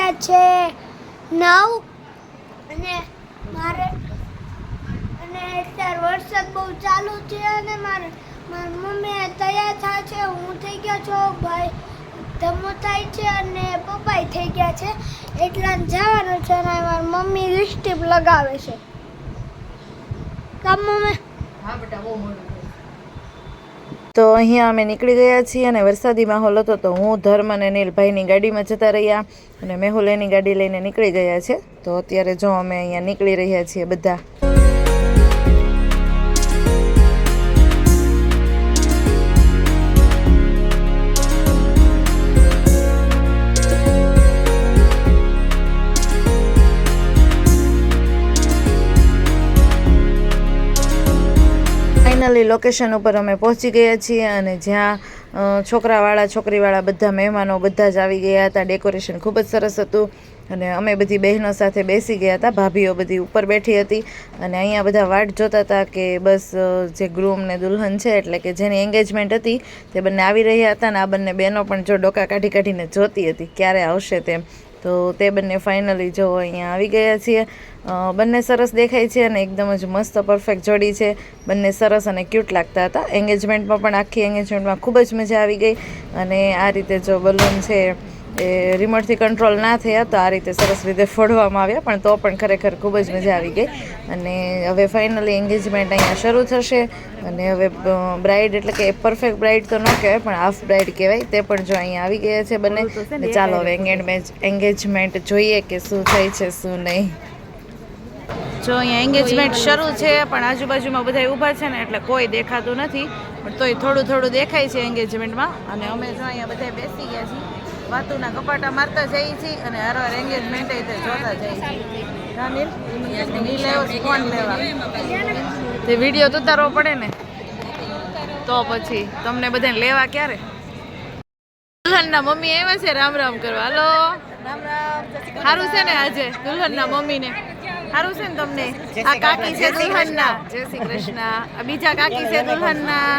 વાગ્યા છે 9 અને મારે અને અત્યારે વરસાદ બહુ ચાલુ છે અને મારી મમ્મી તૈયાર થાય છે, હું થઈ ગયો છું, ભાઈ ધમો થાય છે અને પપ્પાઈ થઈ ગયા છે, એટલા જવાનું છે અને મારી મમ્મી લિપસ્ટિક લગાવે છે. કામ મમ્મી? હા બેટા, બહુ મોડું. તો અહીંયા અમે નીકળી ગયા છીએ અને વરસાદી માહોલ હતો તો હું ધર્મ અને નીલભાઈની ગાડીમાં જતા રહ્યા અને મેહુલ એની ગાડી લઈને નીકળી ગયા છે. તો અત્યારે જો અમે અહીંયા નીકળી રહ્યા છીએ બધા. ફાઇનલી લોકેશન ઉપર અમે પહોંચી ગયા છીએ અને જ્યાં છોકરાવાળા છોકરીવાળા બધા મહેમાનો બધા જ આવી ગયા હતા. ડેકોરેશન ખૂબ જ સરસ હતું અને અમે બધી બહેનો સાથે બેસી ગયા હતા. ભાભીઓ બધી ઉપર બેઠી હતી અને અહીંયા બધા વાટ જોતા હતા કે બસ જે ગ્રૂમ ને દુલ્હન છે એટલે કે જેની એંગેજમેન્ટ હતી તે બંને આવી રહ્યા હતા અને આ બંને બહેનો પણ જો ડોકા કાઢી કાઢીને જોતી હતી ક્યારે આવશે તેમ. તો તે બંને ફાઇનલી જો અહીંયા આવી ગયા છીએ. બંને સરસ દેખાય છે અને એકદમ જ મસ્ત પરફેક્ટ જોડી છે. બંને સરસ અને ક્યુટ લાગતા હતા. એંગેજમેન્ટમાં પણ આખી એંગેજમેન્ટમાં ખૂબ જ મજા આવી ગઈ અને આ રીતે જો બલૂન છે એ રિમોટથી કંટ્રોલ ના થયા તો આ રીતે સરસ રીતે ફોડવામાં આવ્યા, પણ તો પણ ખરેખર ખૂબ જ મજા આવી ગઈ. અને હવે ફાઇનલી એંગેજમેન્ટ અહીંયા શરૂ થશે અને હવે બ્રાઇડ એટલે કે પરફેક્ટ બ્રાઇડ તો ન કહેવાય પણ હાફ બ્રાઇડ કહેવાય તે પણ જો અહીંયા આવી ગયા છે બંને. ચાલો હવે એંગેજમેન્ટ જોઈએ કે શું થાય છે શું નહીં. જો અહીંયા એંગેજમેન્ટ શરૂ છે પણ આજુબાજુમાં બધા ઊભા છે ને એટલે કોઈ દેખાતું નથી, પણ તોય થોડું થોડું દેખાય છે એંગેજમેન્ટમાં. અને અમે જો અહીંયા બધા બેસી ગયા છીએ, વાતુના કપાટા મારતા જઈએ છીએ અને હરવાર એંગેજમેન્ટ જોતા જઈએ છીએ. ફોન લેવા તે વિડીયો તો ઉતારવો પડે ને, તો પછી તમને બધાને લેવા ક્યારે. દુલ્હનના મમ્મી આવ્યા છે રામ રામ કરવા. હાલો રામ રામ. સારું છે ને આજે દુલ્હનના મમ્મીને? સારું છે ને તમને? આ કાકી છે દુલ્હનના. જય શ્રી કૃષ્ણ. આ બીજા કાકી છે દુલ્હનના.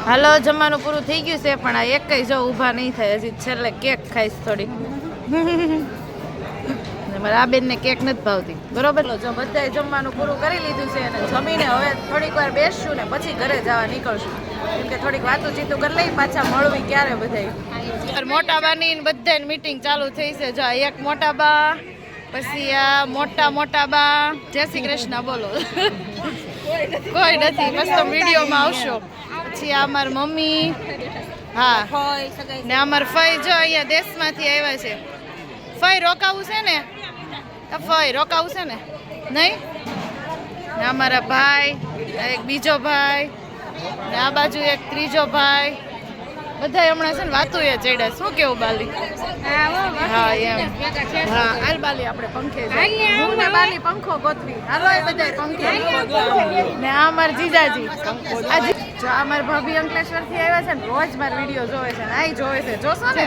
હાલો જમવાનું પૂરું થઈ ગયું છે પણ આ એક જો ઊભા નહીં થાય હજી છેલ્લે કેક ખાઈશ થોડી. મારા આ બેનને કેક નથી ભાવતી બરોબર. જો બધાએ જમવાનું પૂરું કરી લીધું છે અને જમીને હવે થોડીક વાર બેસશું ને પછી ઘરે જવા નીકળશું, કેમ કે થોડીક વાતું ચીતું કરી લઈ પાછા મળવી ક્યારે બધાય. મોટા બાની બધાની મીટિંગ ચાલુ થઈ છે. જો એક મોટા બા, પછી આ મોટા બા. જય શ્રી કૃષ્ણ બોલો. કોઈ નથી, મસ્ત વિડીયોમાં આવશો. પછી આ અમારી મમ્મી, હા ને અમાર ફઈ જો અહીંયા દેશમાંથી આવ્યા છે. ફઈ રોકાવું છે ને? ફઈ રોકાવું છે ને? નહીં ને અમારા ભાઈ, એક બીજો ભાઈ ને આ બાજુ એક ત્રીજો ભાઈ, બધા હમણાં છે ને વાતું એ ચડ્યા. શું કેવું બાલી? હા એમ. હા હાલ બાલી આપણે પંખે હું ને બાલી પંખો ગોતવી. હાલો એ બધા પંખે. ને આ અમારા જીજાજી, જો આ મારા ભાભી અંકલેશ્વર થી આવ્યા છે ને રોજ મારા વિડીયો જોવે છે ને આઈ જોવે છે. જોશો ને?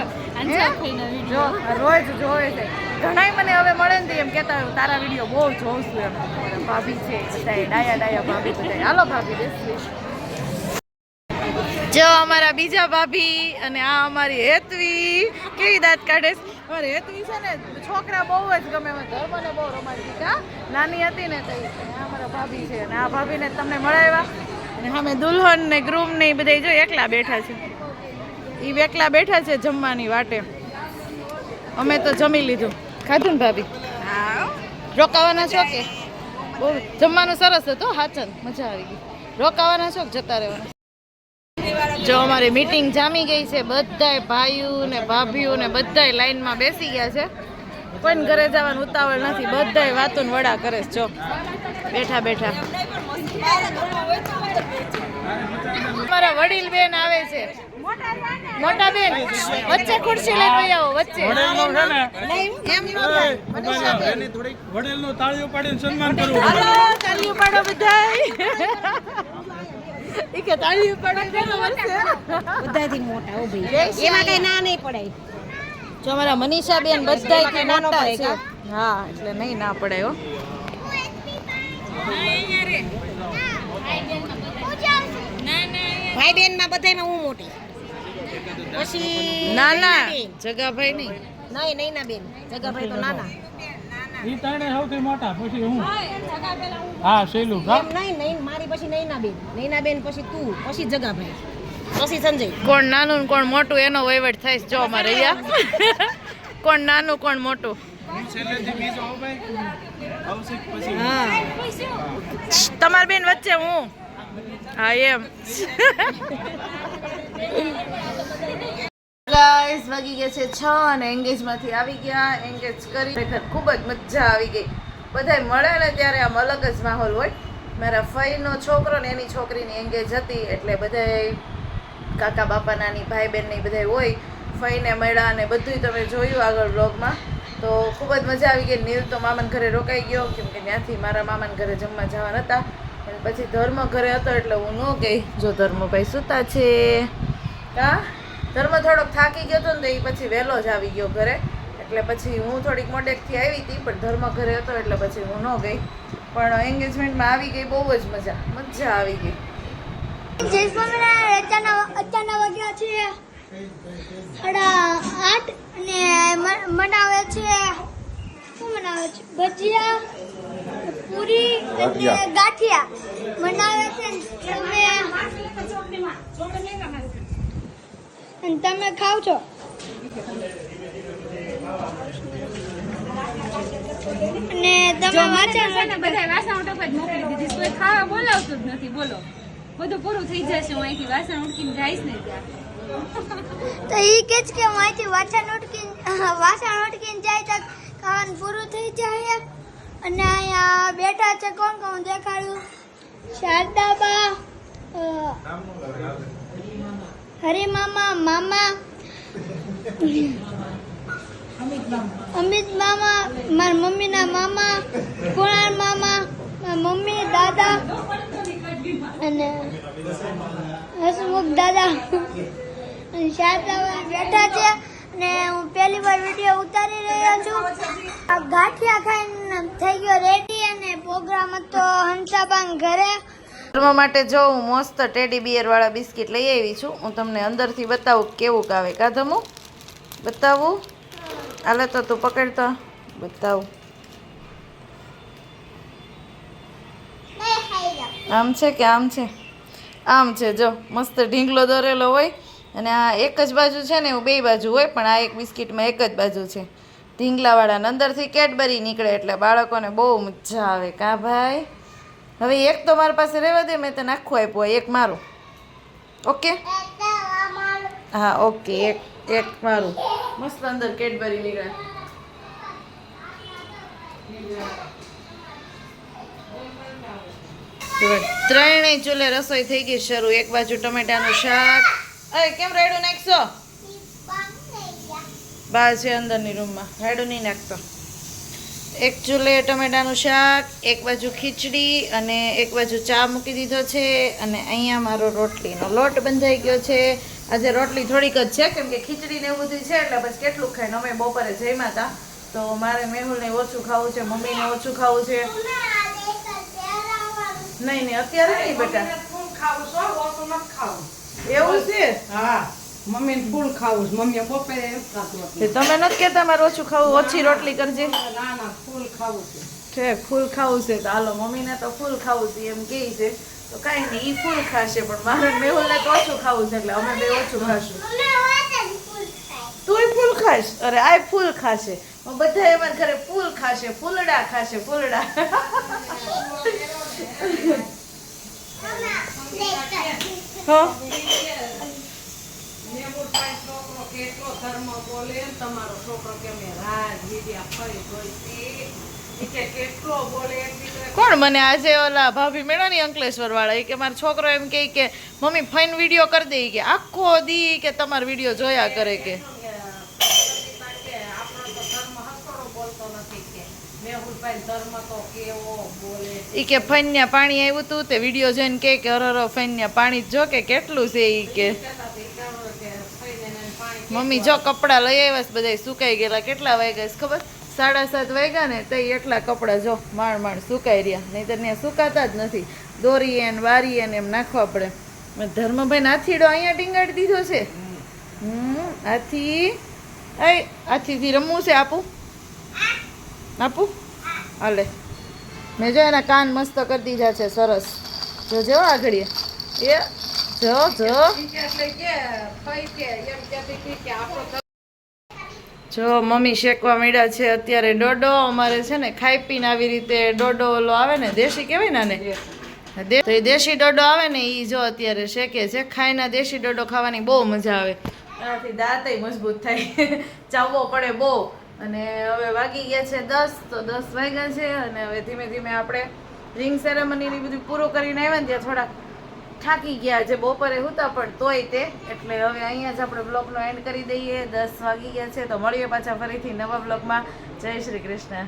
જો રોજ જોવે છે. ઘણાય મને હવે મળે ને એમ કહેતા હોય તારા વિડીયો બહુ જોઉં છું એમ. ભાભી છે બધા ડાયા ભાભી બધા. હાલો ભાભી બેસી. જો અમારા બીજા ભાભી અને આ અમારી હેતવી કેવી દાંત કાઢે છે. અમારી હેતવી છે ને છોકરા બહુ જ ગમે. ધર્મને બહુ રમાડી દીધા. નાની હતી ને તો અમારા ભાભી છે અને આ ભાભીને તમને મળાવ્યા. અને સામે દુલ્હન ને ગ્રૂમ ને એ બધા જો એકલા બેઠા છે. એ એકલા બેઠા છે જમવાની વાટે. અમે તો જમી લીધું. ખાધું ને ભાભી? રોકાવાના છો કે? બહુ જમવાનું સરસ હતું. હાચન મજા આવી ગઈ. રોકાવાના છો કે જતા રહેવાના? જો અમારી મીટિંગ જામી ગઈ છે. બધાય ભાઈઓ ને ભાભીઓ ને બધાય લાઈનમાં બેસી ગયા છે. કોઈને ઘરે જવાનું ઉતાવળ નથી. બધાય વાતો ને વડા કરે છે. જો બેઠા બેઠા અમારા વડીલ બેન આવે છે. મોટા બેન વચ્ચે ખુરશી લઈને આવો વચ્ચે વડેલનો છે ને એમ ન થાય વડેલનો તાળીઓ પાડીને સન્માન કરવું હાલો તાળીઓ પાડો બધાય ઈ કે તાળીઓ પાડો કેનો વર્ષે બધાથી મોટા હો ભાઈ એમાં કઈ ના નહીં પડે જો અમારા મનીષા બેન બધાયથી મોટા છે હા એટલે નહીં ના પડે હો ભાઈ બેન માં બધાયમાં હું મોટી પછી ના ના જગાભાઈ નહીં નહીં ના બેન જગાભાઈ તો નાના ઈ તાણે સૌથી મોટા પછી હું હા શૈલું હા એમ નહીં મારી પછી નૈના બેન પછી તું પછી જગાભાઈ પછી સંજય કોણ નાનું ને કોણ મોટું એનો વહીવટ થાય છે. જો અમારે અહીંયા કોણ નાનું કોણ મોટું છેલ્લેથી બીજો આવો ભાઈ આવશે પછી હા તમારી બેન વચ્ચે હું હા એમ ગાઈસ વાગી ગયા છે 6 અને એંગેજમાંથી આવી ગયા એંગેજ કરી ખરેખર ખૂબ જ મજા આવી ગઈ બધાય મળે ને ત્યારે આમ અલગ જ માહોલ હોય મારા ફઈનો છોકરો ને એની છોકરીની એંગેજ હતી એટલે બધાય કાકા બાપા નાની ભાઈ બહેનની બધાય હોય ફઈને મળ્યા અને બધુંય તમે જોયું આગળ વ્લોગમાં તો ખૂબ જ મજા આવી ગઈ નીલ તો મામાના ઘરે રોકાઈ ગયો કેમ કે ત્યાંથી મારા મામાના ઘરે જમવા જવાના હતા અને પછી ધર્મ ઘરે હતો એટલે હું ન ગઈ જો ધર્મભાઈ સૂતા છે કા ધર્મ થોડોક થાકી ગયો હતો ને તો એ પછી વહેલો જ આવી ગયો ઘરે એટલે પછી હું થોડીક મોડેકથી આવી હતી પણ ધર્મ ઘરે હતો એટલે પછી હું ન ગઈ પણ એન્ગેજમેન્ટમાં આવી ગઈ બહુ જ મજા આવી ગઈ જય સ્વામિનારાયણ અચાનક વાગ્યા છે 8:30 અને મનાવે છે શું મનાવે છે ભજીયા પૂરી અને ગાંઠિયા મનાવે છે અને તમે ખાવ છો અને તમે વાંચન બધા વાસણ ઉટક જ મોકલી દીધી કોઈ ખાવા બોલાવતું જ નથી બોલો બધું પૂરું થઈ જશે હું અહીંથી વાસણ ઉટકીને જઈશ ને ત્યાં તો ઈ કે છે કે હું અહીંથી વાસણ ઉટકીને જાય તો ખાવાનું પૂરું થઈ જાય અને અહીંયા બેઠા છે કોણ કોણ દેખાડ્યું શારદાબા હરે મામા અમિત મામા મારા મમ્મીના મામા કુણાલ મામા મારા મમ્મી દાદા અને હસમુખ દાદા અને શારદાબા બેઠા છે અને હું પહેલી વાર વિડીયો ઉતારી રહ્યો છું આ ગાંઠિયા ખાઈને થઈ ગયો રેડી અને પ્રોગ્રામ હતો હંસાબાન ઘરે ધર્મ માટે જો હું મસ્ત ટેડી બિયર વાળા બિસ્કિટ લઈ આવી છું હું તમને અંદરથી બતાવું કેવું આવે કા ધમુ બતાવું હાલે તો તું પકડતો બતાવું આમ છે કે આમ છે જો મસ્ત ઢીંગલો દોરેલો હોય અને આ એક જ બાજુ છે ને એવું બે બાજુ હોય પણ આ એક બિસ્કિટમાં એક જ બાજુ છે ઢીંગલાવાળા અંદરથી કેડબરી નીકળે એટલે બાળકોને બહુ મજા આવે કા ભાઈ હવે એક તો મારી પાસે રહેવા દે મેં તને આખું આપ્યું એક મારું ઓકે હા ઓકે એક મારું મસ્ત અંદર કેડબરી નીકળે ત્રણેય ચૂલે રસોઈ થઈ ગઈ શરૂ એક બાજુ ટમેટાનું શાક અરે કેમ રાયડું નાખશો બહાર છે અંદરની રૂમમાં રાયડું નહીં નાખતો એક ચૂલે ટમેટાનું શાક એક બાજુ ખીચડી અને એક બાજુ ચા મૂકી દીધો છે અને અહીંયા મારો રોટલીનો લોટ બંધાઈ ગયો છે આજે રોટલી થોડીક જ છે કેમ કે ખીચડી ને એવું બધું છે એટલે બસ કેટલું ખાઈને અમે બપોરે જમ્યા હતા તો મારે મેહુલને ઓછું ખાવું છે મમ્મીને ઓછું ખાવું છે નહીં અત્યારે નહીં બેટા એવું છે હા મમ્મી ફૂલ ખાવું મમ્મી બપોરે એમ ખાતું તમે નથી કહેતા મારે ઓછું ખાવું ઓછી રોટલી કરજે ના ફૂલ ખાવું છે ફૂલ ખાવું છે તો હાલો મમ્મીને તો ફૂલ ખાવું છે એમ કહે છે તો કાંઈ નહીં એ ફૂલ ખાશે પણ મારે મેહુલને તો ઓછું ખાવું છે એટલે અમે બે ઓછું ખાશું તુંય ફૂલ ખાશ અરે આ ફૂલ ખાશે બધા એમાં ઘરે ફૂલ ખાશે ફૂલડા ખાશે ફૂલડા હા કેટલો ધર્મ બોલે તમારો છોકરો કેમ રાજ વિદ્યા ફરી ગઈ કોણ મને આજે ઓલા ભાભી મેળો ની અંકલેશ્વર વાળા કે મારો છોકરો એમ કે મમ્મી ફાઇન વિડીયો કરી દે કે આખો દી કે તમારો વિડીયો જોયા કરે કે ઈ કે ફૈન્યા પાણી આવ્યું તું તે વિડીયો જોઈને કે અરર ફૈન્યા પાણી જો કે કેટલું છે ઈ કે મમ્મી જો કપડાં લઈ આવ્યા છે બધા સુકાઈ ગયેલા કેટલા વાગ્યા છે ખબર 7:30 વાગ્યા ને તઈ એટલા કપડાં જો માંડ સુકાઈ રહ્યા નહીં તો ત્યાં સુકાતા જ નથી દોરીએ ને વારીએ ને એમ નાખવા પડે ધર્મભાઈ નાથીડો અહીંયા ટીંગાડી દીધો છે હાથીથી રમવું છે આપું હાલે મેં જો એના કાન મસ્ત કરી દીધા છે સરસ જો આગળ એ જો મમ્મી શેકવા માંડ્યા છે અત્યારે ડોડો અમારે છે ને ખાઈ પીને આવી રીતે ડોડો ઓલો આવે ને દેશી કહેવાય ને તો એ દેશી ડોડો આવે ને એ જો અત્યારે શેકે છે ખાઈના દેશી ડોડો ખાવાની બહુ મજા આવે એનાથી દાંતય મજબૂત થાય ચાવવો પડે બહુ અને હવે વાગી ગયા છે 10 તો 10 વાગ્યા છે અને હવે ધીમે ધીમે આપણે રિંગ સેરેમનીની બધું પૂરું કરીને આવ્યા ને ત્યાં થોડા થાકી ગયા છે બપોરે હતા પણ તોય તે એટલે હવે અહીંયા જ આપણે બ્લોગનો એન્ડ કરી દઈએ 10 વાગી ગયા છે તો મળીએ પાછા ફરીથી નવા બ્લોગમાં જય શ્રી કૃષ્ણ.